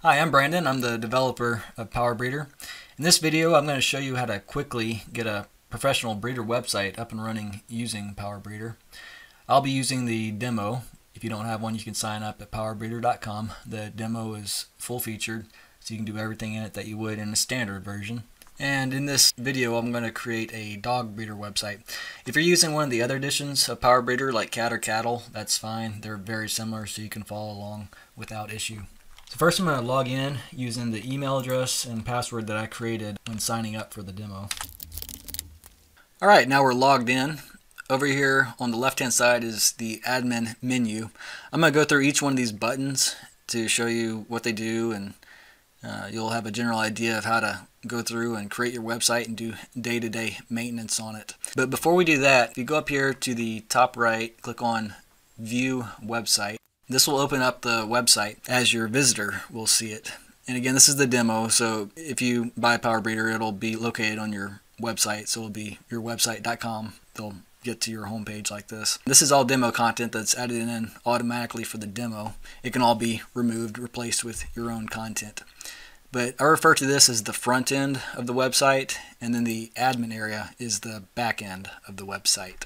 Hi, I'm Brandon. I'm the developer of Power Breeder. In this video, I'm going to show you how to quickly get a professional breeder website up and running using Power Breeder. I'll be using the demo. If you don't have one, you can sign up at powerbreeder.com. The demo is full featured, so you can do everything in it that you would in a standard version. And in this video, I'm going to create a dog breeder website. If you're using one of the other editions of Power Breeder, like Cat or Cattle, that's fine. They're very similar, so you can follow along without issue. So first I'm going to log in using the email address and password that I created when signing up for the demo. Alright, now we're logged in. Over here on the left hand side is the admin menu. I'm going to go through each one of these buttons to show you what they do, and you'll have a general idea of how to go through and create your website and do day-to-day maintenance on it. But before we do that, if you go up here to the top right, click on View Website. This will open up the website as your visitor will see it. And again, this is the demo, so if you buy Power Breeder, it'll be located on your website, so it'll be yourwebsite.com. They'll get to your homepage like this. This is all demo content that's added in automatically for the demo. It can all be removed, replaced with your own content. But I refer to this as the front end of the website, and then the admin area is the back end of the website.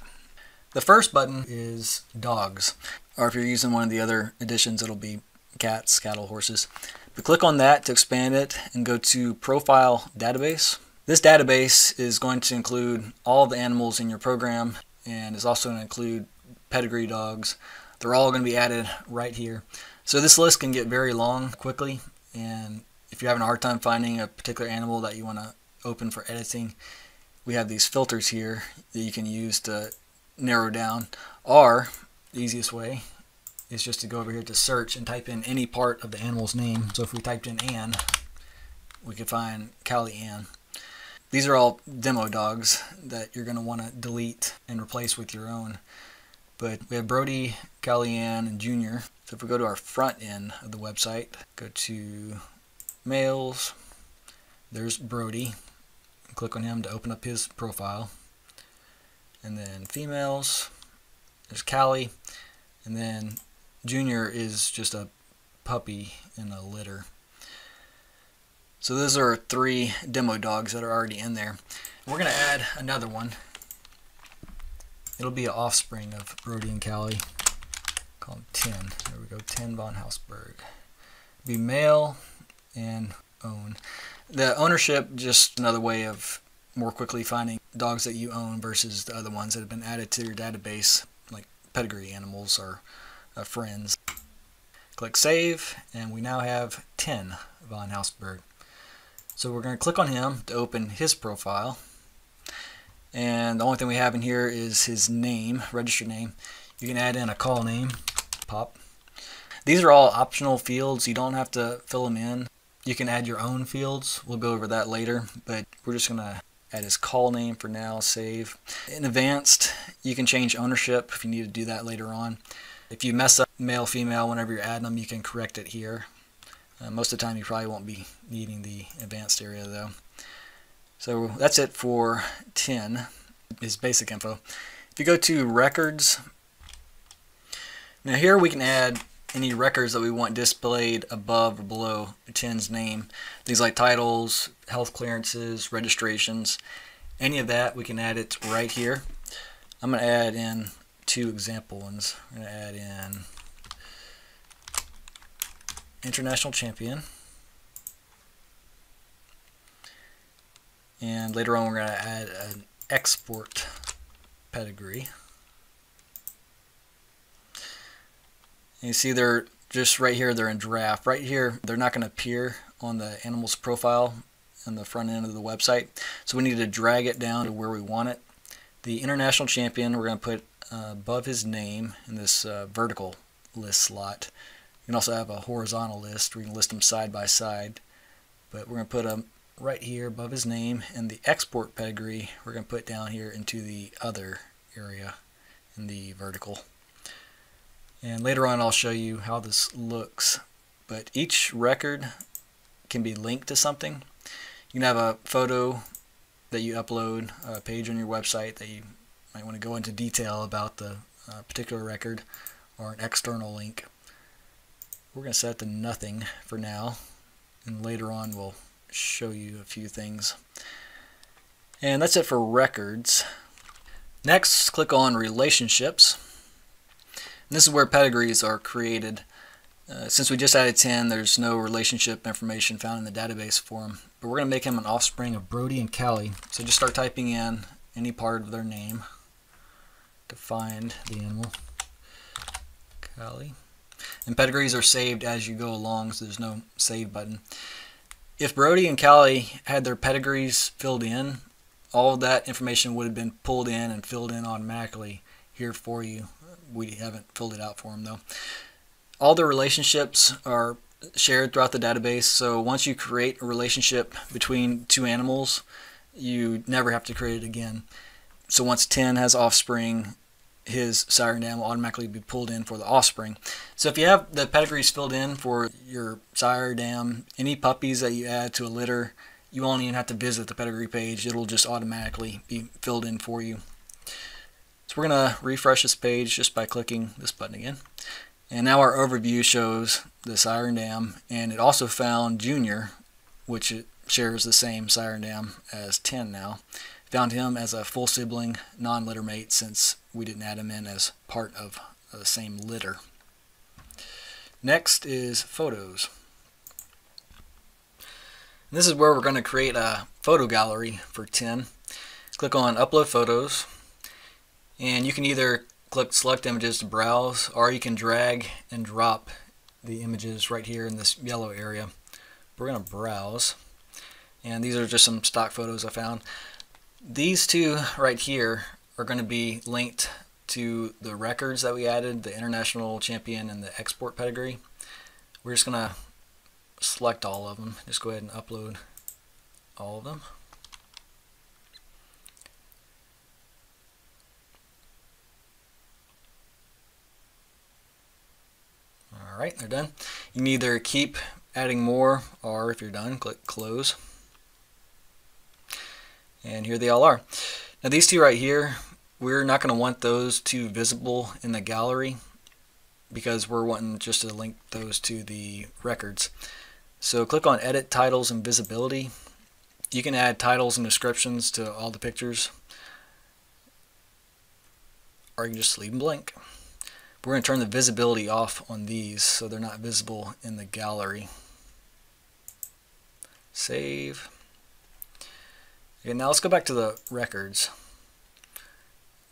The first button is dogs, or if you're using one of the other editions, it'll be cats, cattle, horses. But click on that to expand it and go to Profile Database. This database is going to include all the animals in your program and is also going to include pedigree dogs. They're all going to be added right here. So this list can get very long quickly, and if you're having a hard time finding a particular animal that you want to open for editing, we have these filters here that you can use to narrow down. Or the easiest way is just to go over here to search and type in any part of the animal's name. So if we typed in Ann, we could find Callie Ann. These are all demo dogs that you're going to want to delete and replace with your own. But we have Brody, Callie Ann, and Junior. So if we go to our front end of the website, go to males, there's Brody. Click on him to open up his profile. And then females, there's Callie, and then Junior is just a puppy in a litter. So those are 3 demo dogs that are already in there. We're going to add another one. It'll be an offspring of Brody and Callie. Call him 10. There we go, 10 von Hausberg. Be male and own. The ownership, just another way of more quickly finding dogs that you own versus the other ones that have been added to your database, like pedigree animals or friends. Click Save, and we now have 10 von Hausberg. So we're going to click on him to open his profile, and the only thing we have in here is his name, registered name. You can add in a call name, Pop. These are all optional fields. You don't have to fill them in. You can add your own fields. We'll go over that later, but we're just going to add his call name for now, save. In advanced, you can change ownership if you need to do that later on. If you mess up male, female, whenever you're adding them, you can correct it here. Most of the time you probably won't be needing the advanced area though. So that's it for 10, is basic info. If you go to records, now here we can add any records that we want displayed above or below 10's name. Things like titles, health clearances, registrations, any of that, we can add it right here. I'm going to add in 2 example ones. I'm going to add in International Champion, and later on we're going to add an export pedigree. And you see they're just right here, they're in draft. Right here, they're not going to appear on the animal's profile on the front end of the website. So we need to drag it down to where we want it. The International Champion, we're going to put above his name in this vertical list slot. You can also have a horizontal list where you can list them side by side. But we're going to put them right here above his name, and the export pedigree we're going to put down here into the other area in the vertical. And later on I'll show you how this looks. But each record can be linked to something. You can have a photo that you upload, a page on your website that you might want to go into detail about the particular record, or an external link. We're going to set it to nothing for now. and later on we'll show you a few things. And that's it for records. Next, click on relationships. And this is where pedigrees are created. Since we just added 10, there's no relationship information found in the database for him. But we're going to make him an offspring of Brody and Callie. So just start typing in any part of their name to find the animal. Callie. And pedigrees are saved as you go along, so there's no save button. If Brody and Callie had their pedigrees filled in, all of that information would have been pulled in and filled in automatically here for you. We haven't filled it out for them though. All the relationships are shared throughout the database, so once you create a relationship between two animals, you never have to create it again. So once 10 has offspring, his sire and dam will automatically be pulled in for the offspring. So if you have the pedigrees filled in for your sire, dam, any puppies that you add to a litter, you won't even have to visit the pedigree page. It'll just automatically be filled in for you. So we're going to refresh this page just by clicking this button again. And now our overview shows the sire and dam, and it also found Junior, which it shares the same sire and dam as 10 now. Found him as a full sibling, non-litter mate, since we didn't add him in as part of the same litter. Next is photos. And this is where we're going to create a photo gallery for 10. Click on Upload Photos, and you can either click Select Images to browse, or you can drag and drop the images right here in this yellow area. We're going to browse, and these are just some stock photos I found. These two right here are going to be linked to the records that we added, the International Champion and the Export Pedigree. We're just going to select all of them. Just go ahead and upload all of them. Alright, they're done. You can either keep adding more, or if you're done, click Close. And here they all are. Now these two right here, we're not going to want those two visible in the gallery because we're wanting just to link those to the records. So click on Edit Titles and Visibility. You can add titles and descriptions to all the pictures, or you can just leave them blank. We're going to turn the visibility off on these so they're not visible in the gallery. Save. Okay, now let's go back to the records.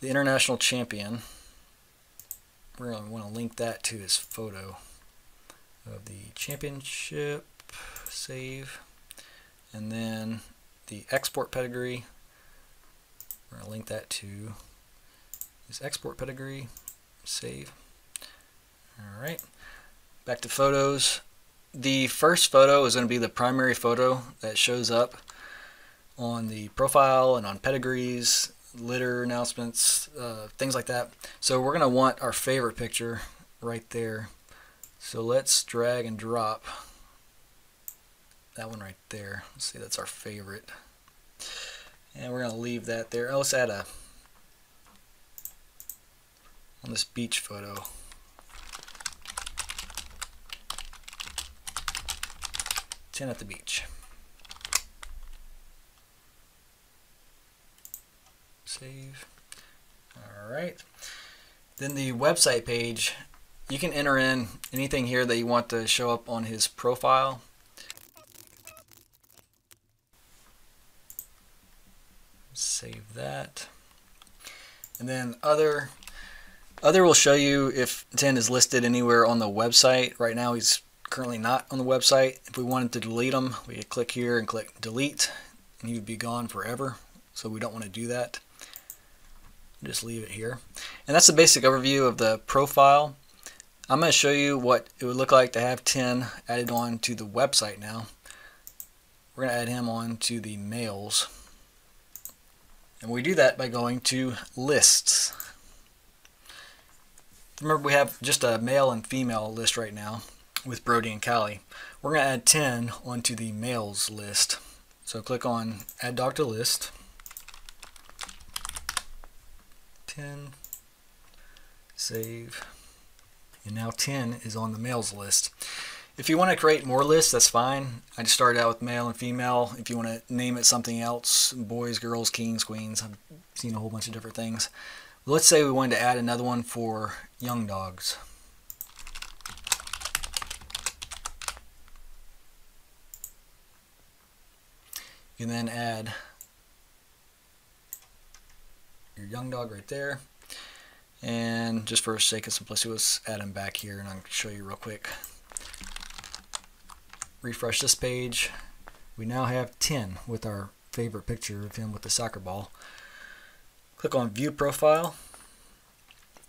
The International Champion, we're going to want to link that to his photo of the championship. Save. And then the Export Pedigree, we're going to link that to his Export Pedigree. Save. Alright, back to photos. The first photo is going to be the primary photo that shows up on the profile and on pedigrees, litter announcements, things like that. So we're going to want our favorite picture right there. So let's drag and drop that one right there. Let's see, that's our favorite. And we're going to leave that there. Oh, let's add a, on this beach photo. Ten at the beach. Save. Alright. Then the website page, you can enter in anything here that you want to show up on his profile. Save that. And then other will show you if 10 is listed anywhere on the website. Right now he's currently not on the website. If we wanted to delete him, we could click here and click delete, and he would be gone forever. So we don't want to do that. Just leave it here. And that's the basic overview of the profile. I'm going to show you what it would look like to have 10 added on to the website now. We're going to add him on to the males. And we do that by going to lists. Remember, we have just a male and female list right now with Brody and Callie. We're going to add 10 onto the males list. So click on Add Dog to List. 10. Save. And now 10 is on the males list. If you want to create more lists, that's fine. I just started out with male and female. If you want to name it something else, boys, girls, kings, queens, I've seen a whole bunch of different things. Let's say we wanted to add another one for young dogs. You can then add your young dog right there. And just for sake of simplicity, let's add him back here, and I'll show you real quick. Refresh this page. We now have 10 with our favorite picture of him with the soccer ball. Click on View Profile.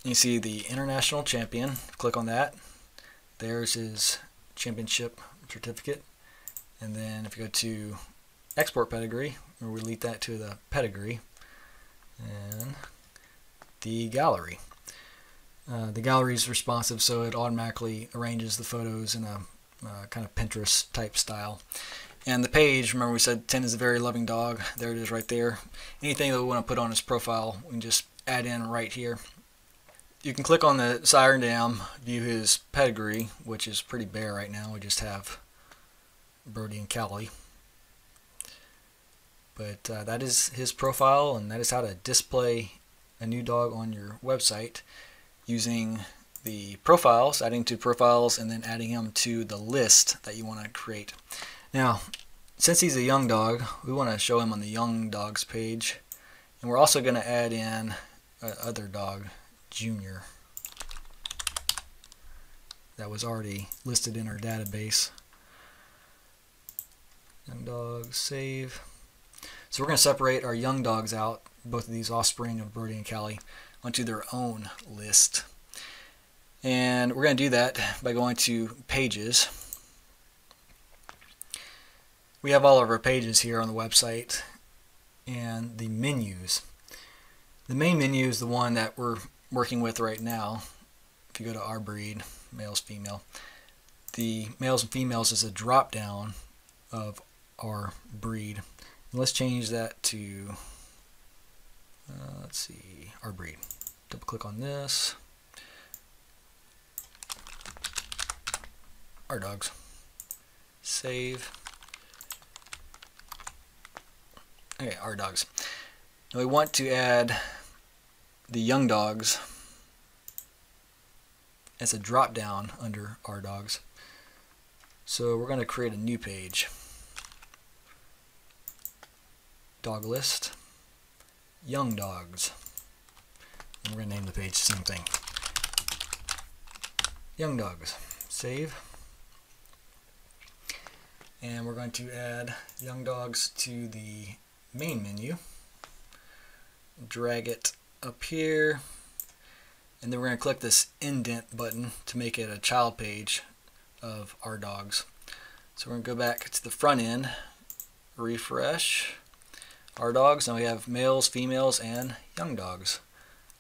You see the International Champion. Click on that. There's his championship certificate. And then if you go to Export Pedigree, we'll delete that to the pedigree. And the gallery. The gallery is responsive, so it automatically arranges the photos in a kind of Pinterest type style. And the page, remember we said 10 is a very loving dog. There it is right there. Anything that we want to put on his profile, we can just add in right here. You can click on the sire and dam, view his pedigree, which is pretty bare right now. We just have Brody and Callie. But that is his profile, and that is how to display a new dog on your website using the profiles, adding to profiles, and then adding him to the list that you want to create. Now, since he's a young dog, we want to show him on the young dogs page, and we're also going to add in other dog, Junior, that was already listed in our database. Young dogs, save. So we're going to separate our young dogs out, both of these offspring of Brody and Callie, onto their own list. And we're going to do that by going to Pages. We have all of our pages here on the website, and the menus. The main menu is the one that we're working with right now. If you go to Our Breed, males, female, the males and females is a drop down of our breed. And let's change that to let's see, Our Breed. Double click on this. Our dogs. Save. Okay, Our Dogs. Now we want to add the young dogs as a drop down under Our Dogs. So we're going to create a new page. Dog list. Young dogs. And we're going to name the page the same thing. Young dogs. Save. And we're going to add young dogs to the main menu. Drag it up here. And then we're going to click this indent button to make it a child page of Our Dogs. So we're going to go back to the front end. Refresh. Our Dogs. Now we have males, females, and young dogs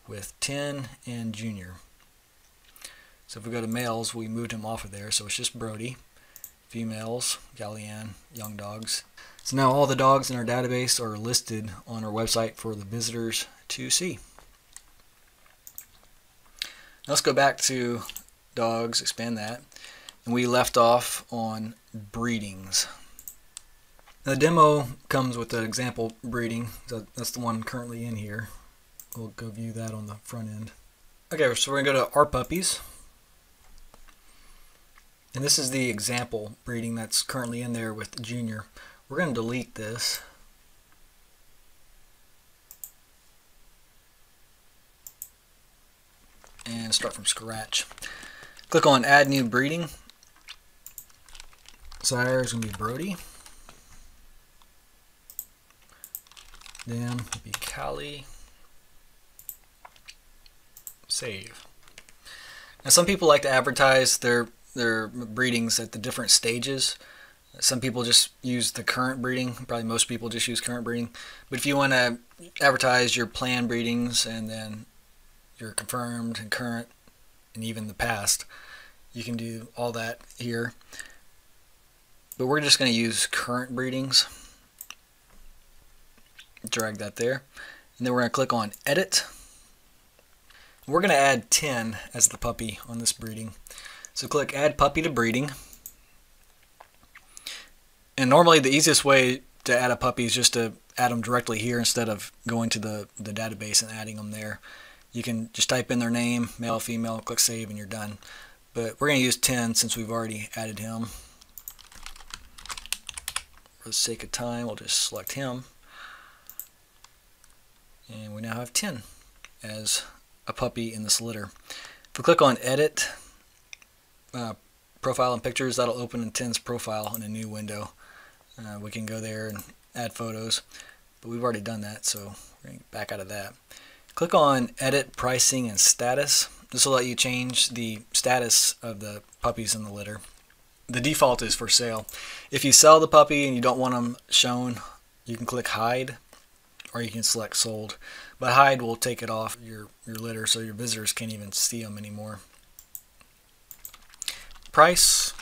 with 10 and Junior. So if we go to males, we moved him off of there, so it's just Brody. Females, Gallianne, young dogs. So now all the dogs in our database are listed on our website for the visitors to see. Now let's go back to dogs, expand that, and we left off on breedings. Now the demo comes with an example breeding, so that's the one currently in here. We'll go view that on the front end. Okay, so we're going to go to Our Puppies. And this is the example breeding that's currently in there with Junior. We're going to delete this. And start from scratch. Click on Add New Breeding. Sire is going to be Brody. Then will be Callie. Save. Now some people like to advertise their breedings at the different stages. Some people just use the current breeding. Probably most people just use current breeding. But if you want to advertise your planned breedings and then your confirmed and current and even the past, you can do all that here. But we're just going to use current breedings. Drag that there. And then we're going to click on Edit. We're going to add 10 as the puppy on this breeding. So click Add Puppy to Breeding. And normally the easiest way to add a puppy is just to add them directly here instead of going to the database and adding them there. You can just type in their name, male, female, click save, and you're done. But we're going to use 10 since we've already added him. For the sake of time, we'll just select him. And we now have 10 as a puppy in this litter. If we click on Edit, Profile and Pictures, that'll open in 10's profile in a new window. We can go there and add photos, but we've already done that, so we're going to get back out of that. Click on Edit Pricing and Status. This will let you change the status of the puppies in the litter. The default is for sale. If you sell the puppy and you don't want them shown, you can click Hide, or you can select Sold. But Hide will take it off your litter so your visitors can't even see them anymore. Price,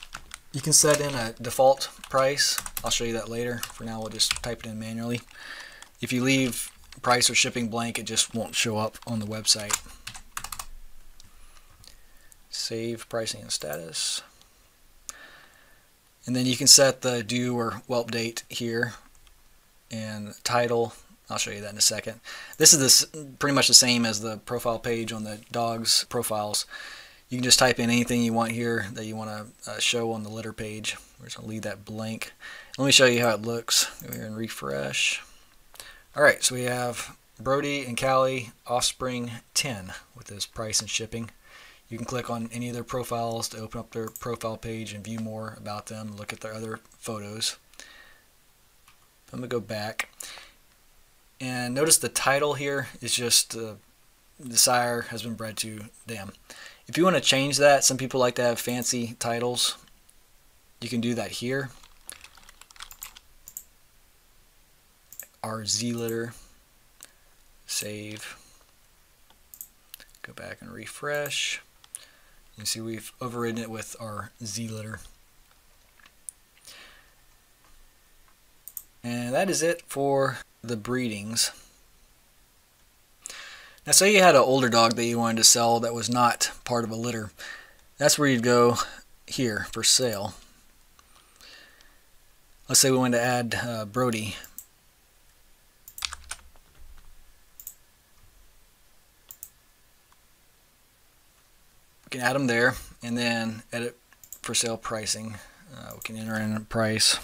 you can set in a default price. I'll show you that later. For now, we'll just type it in manually. If you leave price or shipping blank, it just won't show up on the website. Save pricing and status. And then you can set the due or whelp date here, and title. I'll show you that in a second. This is pretty much the same as the profile page on the dog's profiles. You can just type in anything you want here that you want to show on the litter page. We're just going to leave that blank. Let me show you how it looks. Go here and refresh. Alright, so we have Brody and Callie, offspring 10 with this price and shipping. You can click on any of their profiles to open up their profile page and view more about them, look at their other photos. I'm going to go back. And notice the title here is just the sire has been bred to them. If you want to change that, some people like to have fancy titles. You can do that here. Our Z litter. Save. Go back and refresh. You see we've overridden it with our Z litter. And that is it for the breedings. Now say you had an older dog that you wanted to sell that was not part of a litter. That's where you'd go here for sale. Let's say we wanted to add Brody. We can add them there and then edit for sale pricing. We can enter in a price.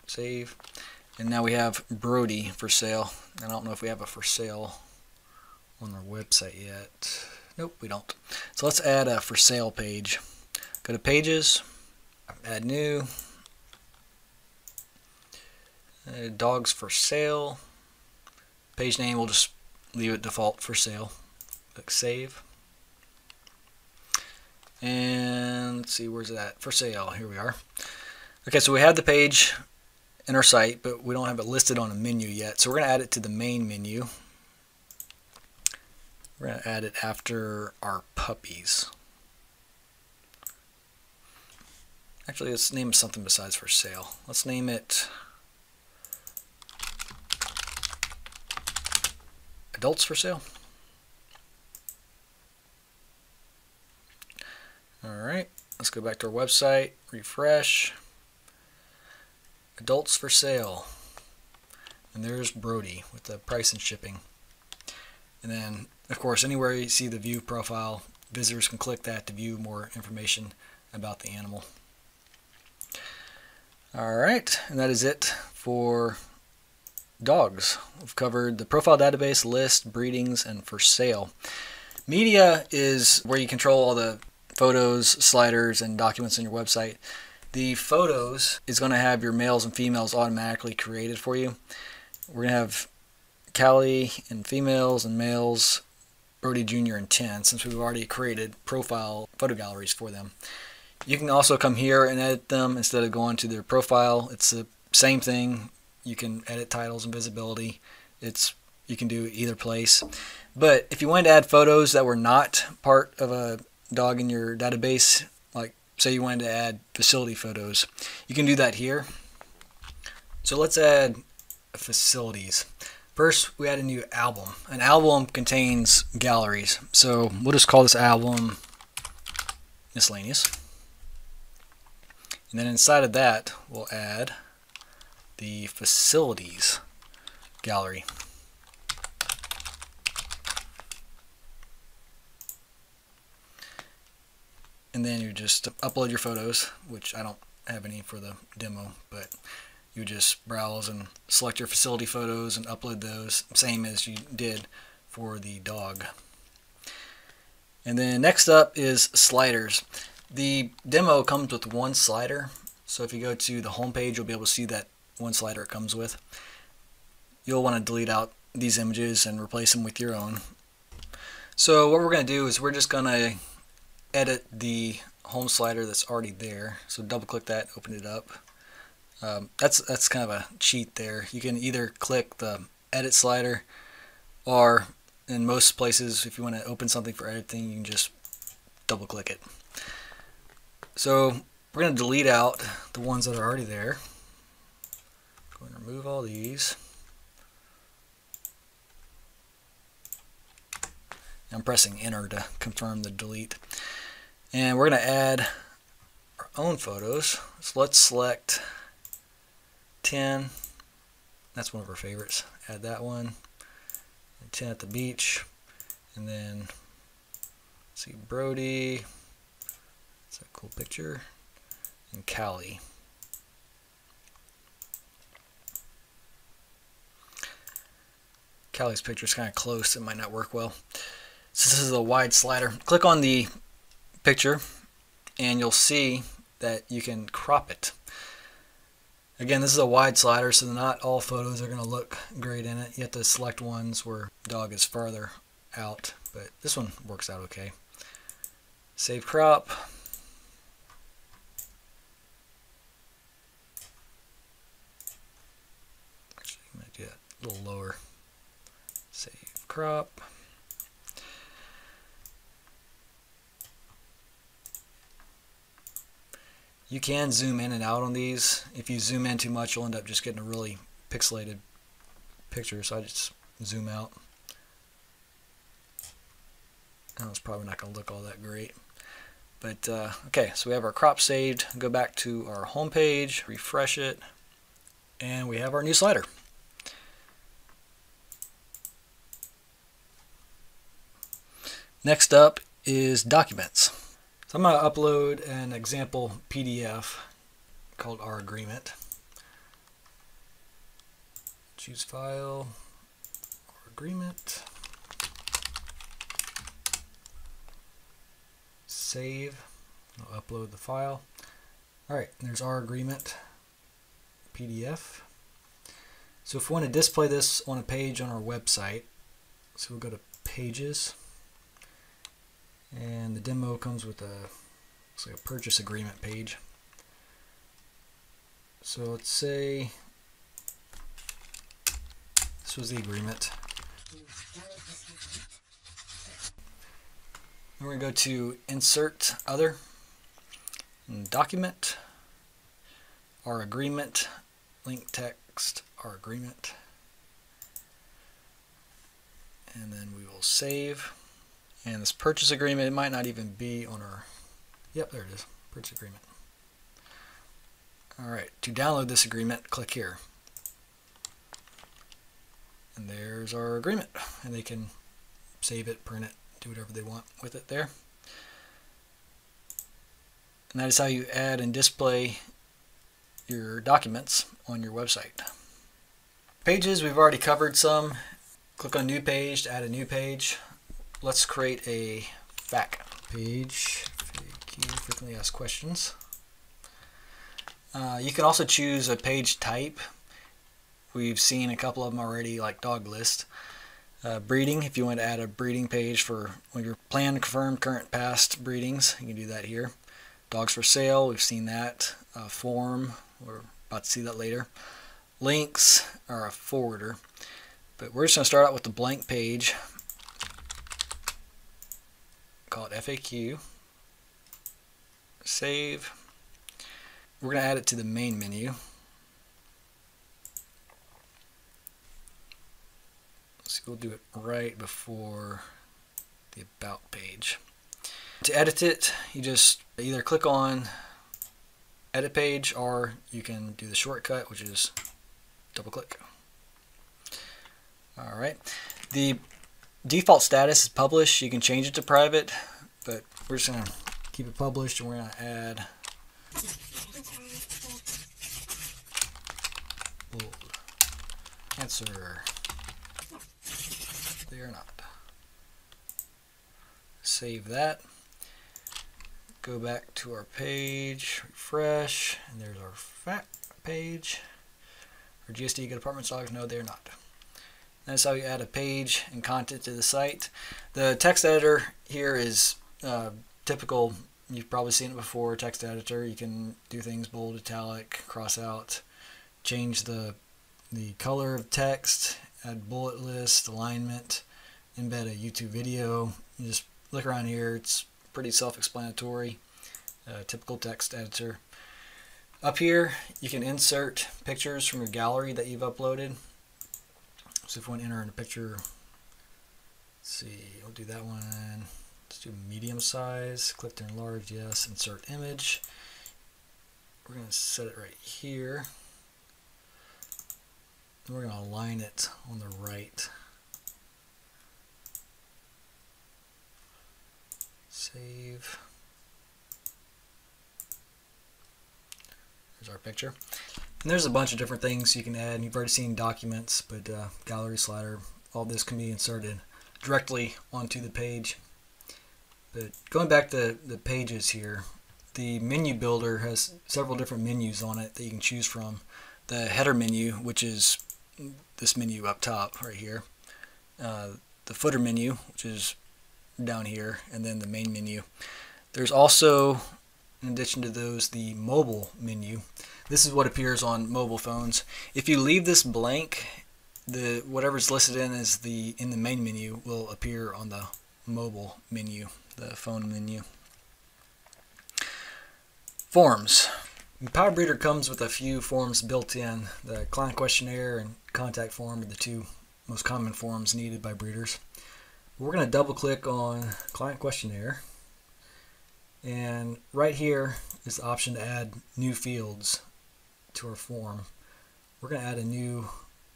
Save. And now we have Brody for sale. I don't know if we have a for sale on our website yet. Nope, we don't. So let's add a for sale page. Go to Pages, add new, dogs for sale. Page name, we'll just leave it default for sale. Click Save. And let's see, where's that? For sale, here we are. Okay, so we have the page in our site, but we don't have it listed on a menu yet. So we're going to add it to the main menu. We're going to add it after our puppies. Actually, let's name it something besides for sale. Let's name it Adults for Sale. Alright, let's go back to our website, refresh. Adults for sale. And there's Brody with the price and shipping. And then, of course, anywhere you see the view profile, visitors can click that to view more information about the animal. Alright, and that is it for dogs. We've covered the profile database, list, breedings, and for sale. Media is where you control all the photos, sliders, and documents on your website. The photos is going to have your males and females automatically created for you. We're going to have Callie and females and males, Brody Jr. and 10, since we've already created profile photo galleries for them. You can also come here and edit them instead of going to their profile. It's the same thing. You can edit titles and visibility. You can do either place. But if you wanted to add photos that were not part of a dog in your database, like say you wanted to add facility photos, you can do that here. So let's add facilities. First, we add a new album. An album contains galleries. So we'll just call this album miscellaneous. And then inside of that, we'll add the facilities gallery. And then you just upload your photos, which I don't have any for the demo, but you just browse and select your facility photos and upload those, same as you did for the dog. And then next up is sliders. The demo comes with one slider, so if you go to the home page, you'll be able to see that one slider it comes with. You'll want to delete out these images and replace them with your own. So what we're going to do is we're just going to edit the home slider that's already there. So double click that, open it up. That's kind of a cheat there. You can either click the edit slider, or in most places, if you want to open something for editing, you can just double click it. So we're going to delete out the ones that are already there. Go and remove all these. I'm pressing enter to confirm the delete. And we're going to add our own photos. So let's select 10. That's one of our favorites. Add that one. And 10 at the beach. And then let's see, Brody. That's a cool picture. And Callie. Callie's picture is kind of close. It might not work well. So this is a wide slider. Click on the picture and you'll see that you can crop it. Again, this is a wide slider, so not all photos are going to look great in it. You have to select ones where the dog is farther out, but this one works out okay. Save crop. Actually, I'm going to do that a little lower. Save crop. You can zoom in and out on these. If you zoom in too much, you'll end up just getting a really pixelated picture, so I just zoom out. Now it's probably not going to look all that great. But okay, so we have our crop saved. Go back to our home page, refresh it, and we have our new slider. Next up is documents. So I'm going to upload an example PDF called Our Agreement. Choose File, Our Agreement. Save. I'll upload the file. Alright, there's Our Agreement PDF. So if we want to display this on a page on our website, so we'll go to Pages. And the demo comes with looks like a purchase agreement page. So let's say this was the agreement. We're going to go to Insert Other, and Document, Our Agreement, Link Text, Our Agreement, and then we will save. And this purchase agreement, it might not even be on our, yep, there it is, purchase agreement. Alright, to download this agreement, click here. And there's our agreement. And they can save it, print it, do whatever they want with it there. And that is how you add and display your documents on your website. Pages, we've already covered some. Click on New Page to add a new page. Let's create a FAQ page, FAQ, frequently asked questions. You can also choose a page type. We've seen a couple of them already, like dog list. Breeding, if you want to add a breeding page for when you're planned, confirmed, current, past breedings, you can do that here. Dogs for sale, we've seen that. Form, we're about to see that later. Links are a forwarder. But we're just going to start out with the blank page. Call it FAQ. Save. We're going to add it to the main menu. So we'll do it right before the About page. To edit it, you just either click on edit page, or you can do the shortcut, which is double click. Alright, the default status is published. You can change it to private, but we're just going to keep it published, and we're going to add bold. Answer. They are not. Save that. Go back to our page, refresh, and there's our fact page. Our GSD good apartment dogs, no, they're not. That's how you add a page and content to the site. The text editor here is typical. You've probably seen it before. Text editor. You can do things bold, italic, cross out, change the color of text, add bullet list, alignment, embed a YouTube video. You just look around here. It's pretty self-explanatory. Typical text editor. Up here, you can insert pictures from your gallery that you've uploaded. So if we want to enter in a picture, let's see, we'll do that one. Let's do medium size. Click to enlarge, yes. Insert image. We're going to set it right here. And we're going to align it on the right. Save. There's our picture. And there's a bunch of different things you can add. You've already seen documents, but gallery slider, all this can be inserted directly onto the page. But going back to the pages here, the menu builder has several different menus on it that you can choose from. The header menu, which is this menu up top right here. The footer menu, which is down here, and then the main menu. There's also, in addition to those, the mobile menu. This is what appears on mobile phones. If you leave this blank, whatever's listed in the main menu will appear on the mobile menu, the phone menu. Forms. PowerBreeder comes with a few forms built in. The client questionnaire and contact form are the two most common forms needed by breeders. We're going to double click on client questionnaire, and right here is the option to add new fields to our form. We're going to add a new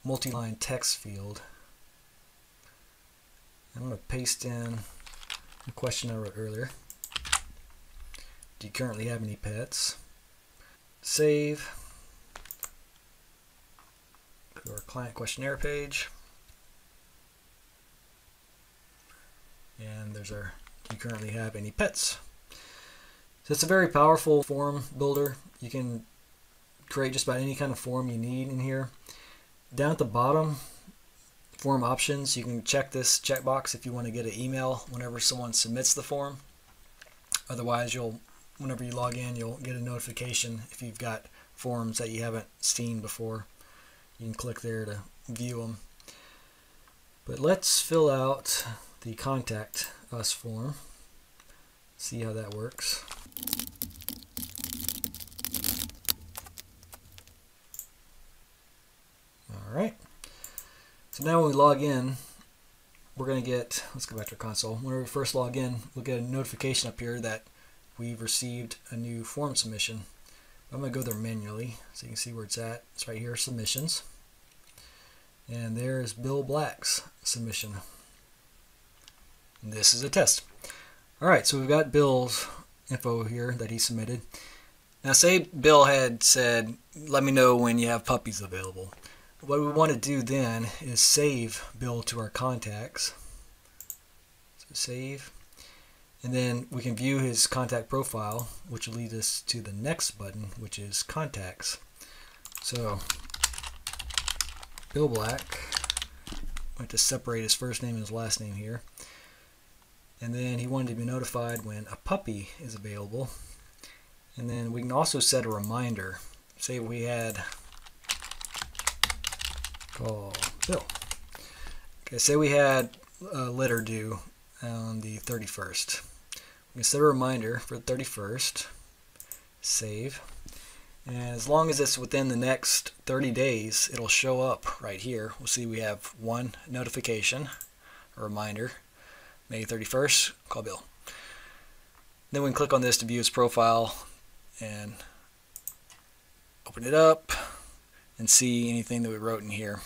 multi-line text field. I'm going to paste in the question I wrote earlier. Do you currently have any pets? Save. Go to our client questionnaire page. And there's our, do you currently have any pets? So it's a very powerful form builder. You can create just about any kind of form you need in here. Down at the bottom, form options, you can check this checkbox if you want to get an email whenever someone submits the form. Otherwise, whenever you log in, you'll get a notification if you've got forms that you haven't seen before. You can click there to view them. But let's fill out the contact us form. See how that works. Alright, so now when we log in, we're going to get, let's go back to our console. When we first log in, we'll get a notification up here that we've received a new form submission. I'm going to go there manually so you can see where it's at. It's right here, submissions. And there's Bill Black's submission. And this is a test. Alright, so we've got Bill's info here that he submitted. Now say Bill had said, let me know when you have puppies available. What we want to do then is save Bill to our contacts. So save. And then we can view his contact profile, which will lead us to the next button, which is contacts. So Bill Black, I have to separate his first name and his last name here. And then he wanted to be notified when a puppy is available. And then we can also set a reminder. Say we had call Bill. Okay, say we had a litter due on the 31st. We can set a reminder for the 31st. Save. And as long as it's within the next 30 days, it'll show up right here. We'll see we have one notification, a reminder. May 31st, call Bill. Then we can click on this to view his profile and open it up and see anything that we wrote in here.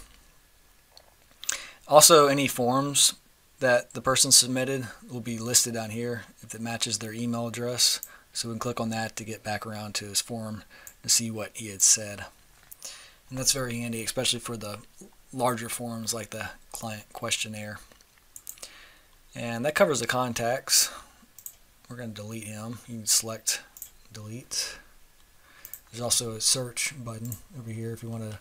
Also, any forms that the person submitted will be listed down here if it matches their email address. So we can click on that to get back around to his form to see what he had said. And that's very handy, especially for the larger forms like the client questionnaire. And that covers the contacts. We're going to delete him. You can select delete. There's also a search button over here if you want to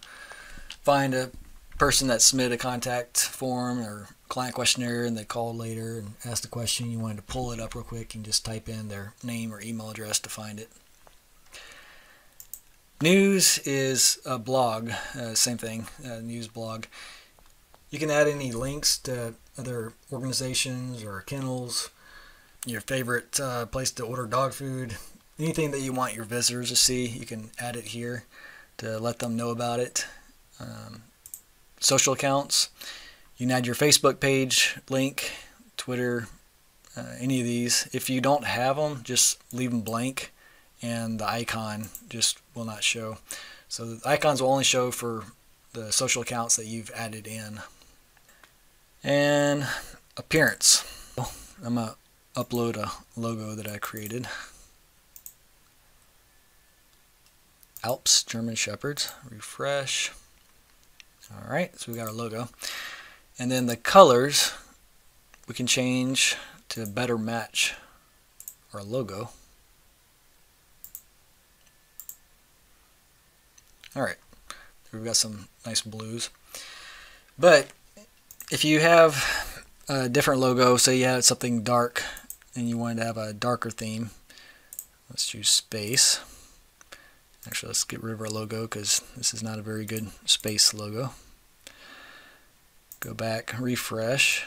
find a person that submitted a contact form or client questionnaire and they called later and asked a question. You wanted to pull it up real quick and just type in their name or email address to find it. News is a blog, same thing, news blog. You can add any links to other organizations or kennels, your favorite place to order dog food, anything that you want your visitors to see, you can add it here to let them know about it. Social accounts, you can add your Facebook page link, Twitter, any of these. If you don't have them, just leave them blank and the icon just will not show. So the icons will only show for the social accounts that you've added in. And appearance. I'm going to upload a logo that I created. Alps German Shepherds. Refresh. Alright, so we got our logo. And then the colors we can change to better match our logo. Alright, we've got some nice blues. But if you have a different logo, say you had something dark and you wanted to have a darker theme, let's choose space. Actually, let's get rid of our logo because this is not a very good space logo. Go back, refresh.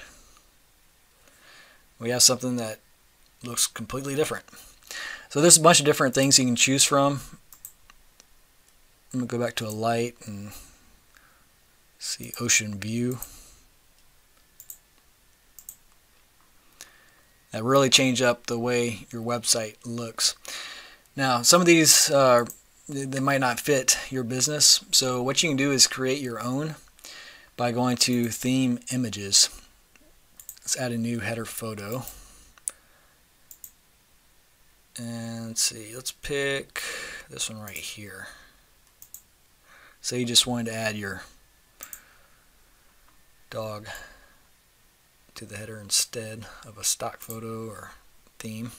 We have something that looks completely different. So there's a bunch of different things you can choose from. I'm going to go back to a light and see ocean view. That really change up the way your website looks. Now, some of these they might not fit your business, so what you can do is create your own by going to theme images. Let's add a new header photo. And let's see, let's pick this one right here. Say you just wanted to add your dog to the header instead of a stock photo or theme.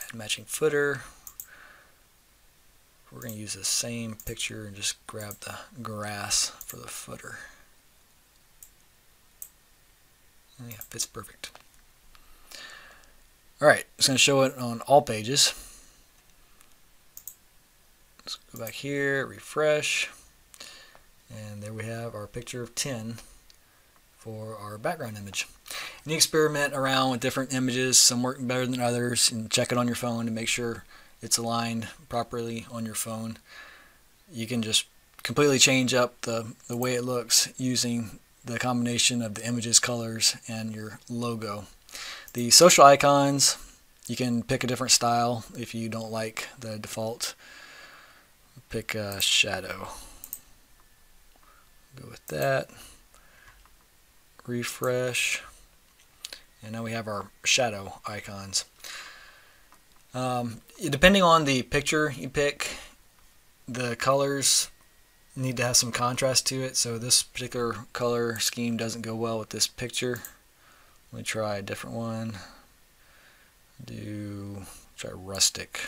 Add matching footer. We're going to use the same picture and just grab the grass for the footer. Yeah, fits perfect. Alright, it's going to show it on all pages. Let's go back here, refresh, and there we have our picture of 10 for our background image. And you experiment around with different images, some work better than others, and check it on your phone to make sure it's aligned properly on your phone. You can just completely change up the way it looks using the combination of the images, colors, and your logo. The social icons, you can pick a different style if you don't like the default. Pick a shadow. Go with that. Refresh. And now we have our shadow icons. Depending on the picture you pick, the colors need to have some contrast to it. So this particular color scheme doesn't go well with this picture. Let me try a different one. Try rustic.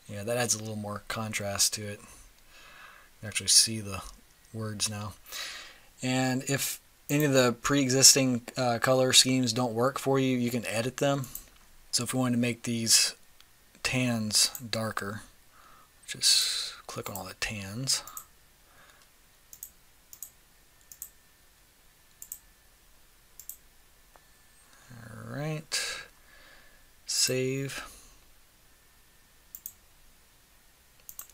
Yeah, that adds a little more contrast to it. You can actually see the words now. And if any of the pre-existing color schemes don't work for you, you can edit them. So if we wanted to make these tans darker, just click on all the tans. Alright, save,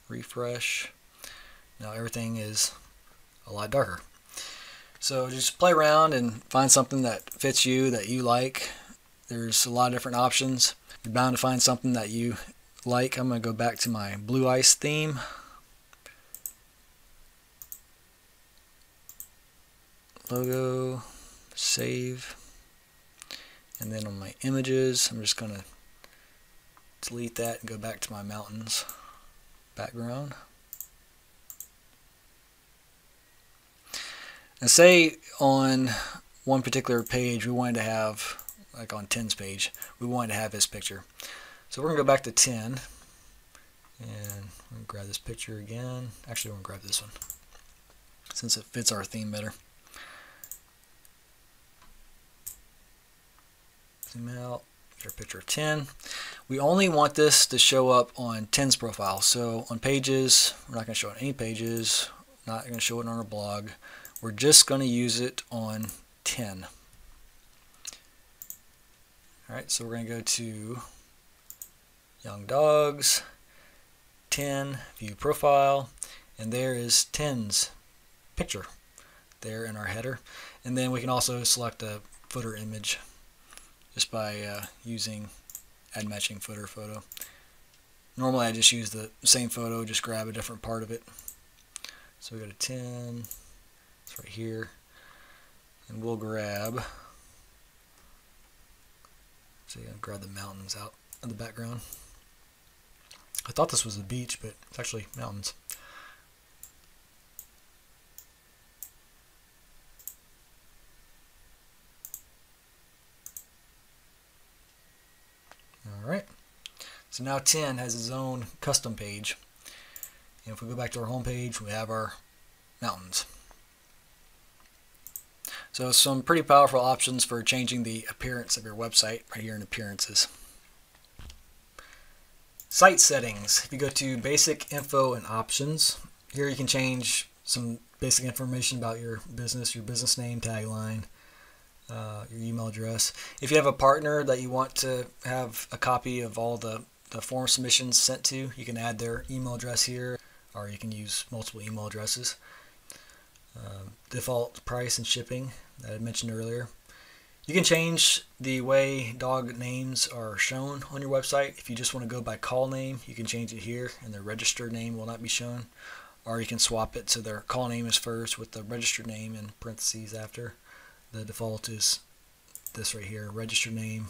refresh. Now everything is a lot darker. So just play around and find something that fits you, that you like. There's a lot of different options. You're bound to find something that you like. I'm going to go back to my Blue Ice theme. Logo, save, and then on my images I'm just going to delete that and go back to my mountains background. And say on one particular page we wanted to have, like on 10's page, we wanted to have this picture. So we're going to go back to 10 and we're going to grab this picture again. Actually, we're going to grab this one since it fits our theme better. Zoom out, get our picture of 10. We only want this to show up on 10's profile. So on pages, we're not going to show it on any pages, not going to show it on our blog. We're just going to use it on 10. Alright, so we're going to go to Young Dogs, 10, View Profile, and there is 10's picture there in our header. And then we can also select a footer image just by using Add Matching Footer Photo. Normally I just use the same photo, just grab a different part of it. So we go to 10, it's right here, and we'll grab, so you're going to grab the mountains out of the background. I thought this was a beach, but it's actually mountains. Alright, so now 10 has its own custom page. And if we go back to our home page, we have our mountains. So some pretty powerful options for changing the appearance of your website right here in Appearances. Site settings. If you go to Basic Info and Options, here you can change some basic information about your business name, tagline, your email address. If you have a partner that you want to have a copy of all the form submissions sent to, you can add their email address here, or you can use multiple email addresses. Default price and shipping that I mentioned earlier. You can change the way dog names are shown on your website. If you just want to go by call name, you can change it here and the registered name will not be shown. Or you can swap it so their call name is first with the registered name in parentheses after. The default is this right here, registered name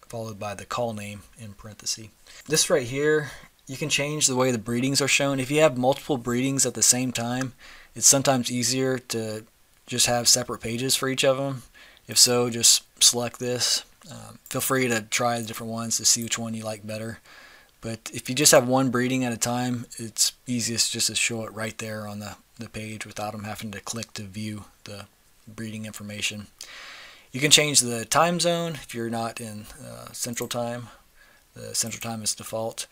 followed by the call name in parentheses. This right here, you can change the way the breedings are shown. If you have multiple breedings at the same time, it's sometimes easier to just have separate pages for each of them. If so, just select this. Feel free to try the different ones to see which one you like better. But if you just have one breeding at a time, it's easiest just to show it right there on the page without them having to click to view the breeding information. You can change the time zone if you're not in Central Time. The Central Time is default.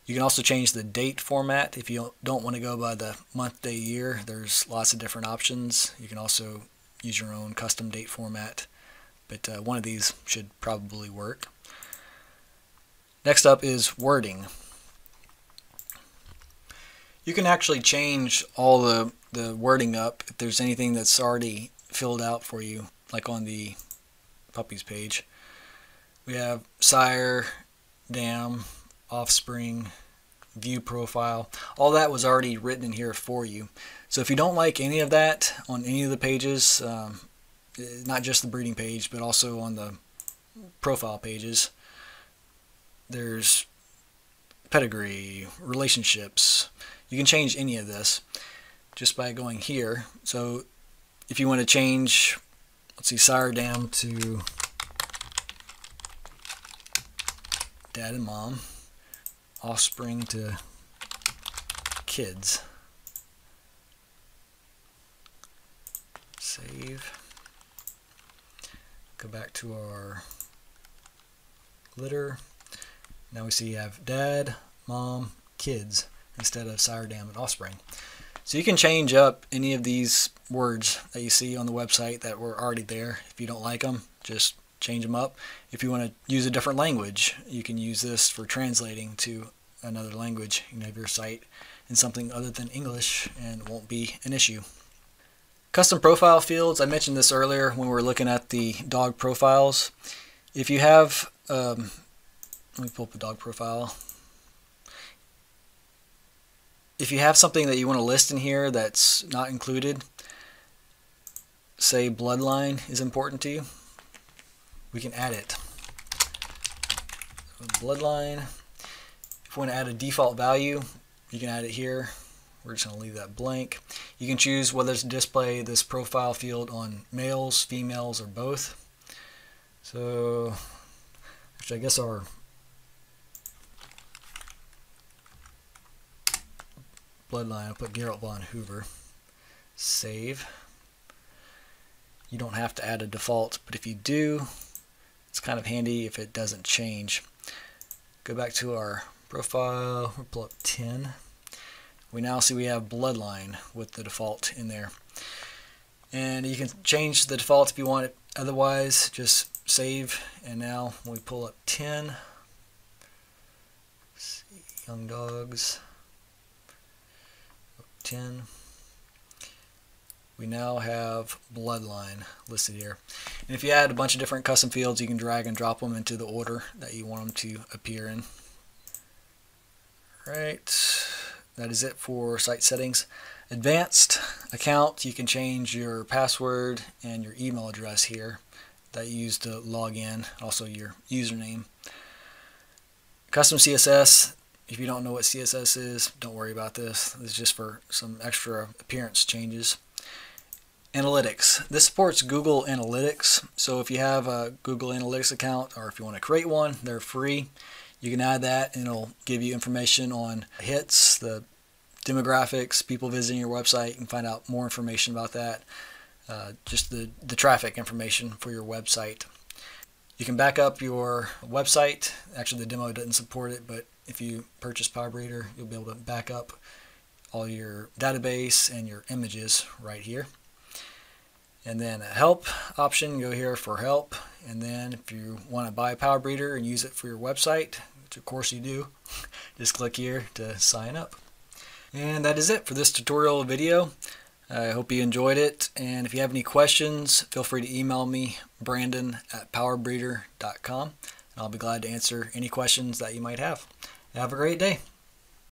You can also change the date format if you don't want to go by the month, day, year. There's lots of different options. You can also use your own custom date format, but one of these should probably work. Next up is wording. You can actually change all the wording up if there's anything that's already filled out for you, like on the puppies page. We have sire, dam, offspring, view profile. All that was already written in here for you. So if you don't like any of that on any of the pages, not just the breeding page, but also on the profile pages, there's pedigree, relationships. You can change any of this just by going here. So if you want to change, let's see, sire dam to dad and mom, offspring to kids. Save. Go back to our litter. Now we see you have dad, mom, kids instead of sire, dam, and offspring. So you can change up any of these words that you see on the website that were already there. If you don't like them, just change them up. If you want to use a different language, you can use this for translating to another language. You can have your site in something other than English and it won't be an issue. Custom profile fields, I mentioned this earlier when we were looking at the dog profiles. If you have, let me pull up a dog profile. If you have something that you want to list in here that's not included, say bloodline is important to you, we can add it. Bloodline. If you want to add a default value, you can add it here. We're just going to leave that blank. You can choose whether to display this profile field on males, females, or both. So, actually, I guess our bloodline, I'll put Geralt von Hoover. Save. You don't have to add a default, but if you do, it's kind of handy if it doesn't change. Go back to our profile, we'll pull up 10. We now see we have bloodline with the default in there. And you can change the default if you want it. Otherwise, just save. And now when we pull up 10, let's see, young dogs, 10. We now have bloodline listed here. And if you add a bunch of different custom fields, you can drag and drop them into the order that you want them to appear in. Alright. That is it for site settings. Advanced account, you can change your password and your email address here that you use to log in, also your username. Custom CSS, if you don't know what CSS is, don't worry about this. This is just for some extra appearance changes. Analytics. This supports Google Analytics, so if you have a Google Analytics account or if you want to create one, they're free. You can add that and it'll give you information on hits, the demographics, people visiting your website. You can find out more information about that, just the traffic information for your website. You can back up your website. Actually, the demo doesn't support it, but if you purchase PowerBreeder, you'll be able to back up all your database and your images right here. And then a help option, go here for help. And then if you want to buy PowerBreeder and use it for your website, which of course you do, just click here to sign up. And that is it for this tutorial video. I hope you enjoyed it. And if you have any questions, feel free to email me, Brandon@powerbreeder.com. And I'll be glad to answer any questions that you might have. Have a great day.